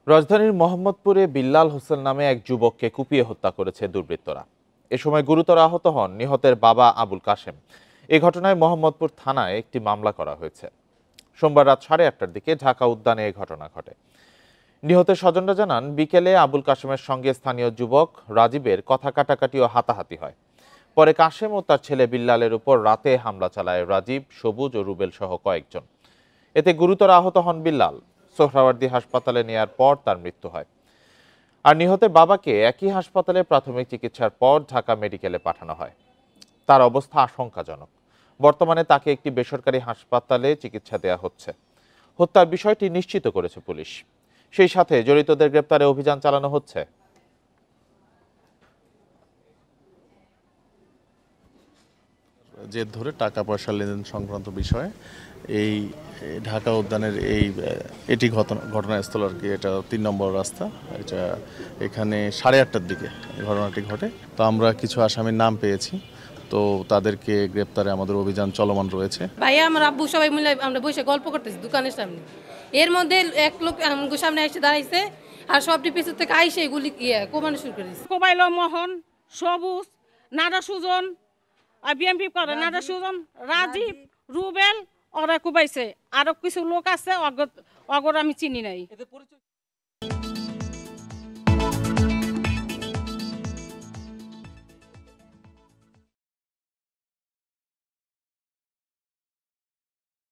রাজধানীর মোহাম্মদপুরে বিল্লাল হোসেন নামে এক যুবককে কুপিয়ে হত্যা করেছে দুর্বৃত্তরা। এ সময় গুরুতর আহত হন নিহতের বাবা আবুল কাশেম। এই ঘটনায় মোহাম্মদপুর থানায় একটি মামলা করা হয়েছে। সোমবার রাত 8:30টার দিকে ঢাকা উদ্যানে এই ঘটনা ঘটে। নিহতের স্বজনরা জানান, বিকেলে আবুল কাশেমের সঙ্গে স্থানীয় যুবক রাজীবের কথা কাটাকাটি ও হাতাহাতি হয়। পরে কাশেম ও তার ছেলে বিল্লালের উপর রাতে হামলা চালায় রাজীব, সবুজ ও রুবেল সহ কয়েকজন। এতে গুরুতর আহত হন বিল্লাল। সোহরাওয়ার্দী হাসপাতালে নেয়ার পর তার মৃত্যু হয়। আর নিহতের বাবাকে একই হাসপাতালে প্রাথমিক চিকিৎসার পর ঢাকা মেডিকেলে পাঠানো হয়। তার অবস্থা আশঙ্কাজনক। বর্তমানে তাকে একটি বেসরকারি হাসপাতালে চিকিৎসা দেওয়া হচ্ছে। হত্যার বিষয়টি নিশ্চিত করেছে পুলিশ। সেই সাথে জড়িতদের গ্রেপ্তারে অভিযান চালানো হচ্ছে। জের ধরে টাকা পয়সা লেনদেন সংক্রান্ত বিষয়ে এই ঢাকা উদ্যানের এটি ঘটনাস্থল আর কি। এটা 3 নম্বর রাস্তা। এটা এখানে 8:30টার দিকে ঘটনাটি ঘটে। তো আমরা কিছু আসামির নাম পেয়েছি, তো তাদেরকে গ্রেপ্তারে আমাদের অভিযান চলমান রয়েছে। ভাইয়া আমার আব্বু সবাই মিলে আমরা বসে গল্প করতেছি দোকানের সামনে। এর মধ্যে এক লোক আমার সামনে এসে দাঁড়াইছে আর সবটি পিছন থেকে আইসে এগুলি কোমানো শুরু করে দিচ্ছে। কোবাইল মোহন, সবুজ, নাদা সুজন আর বিএমপি করে নাদা সুজন, রাজীব, রুবেল ওরা কুবাইছে। আরো কিছু লোক আছে অগর আমি চিনি নাই।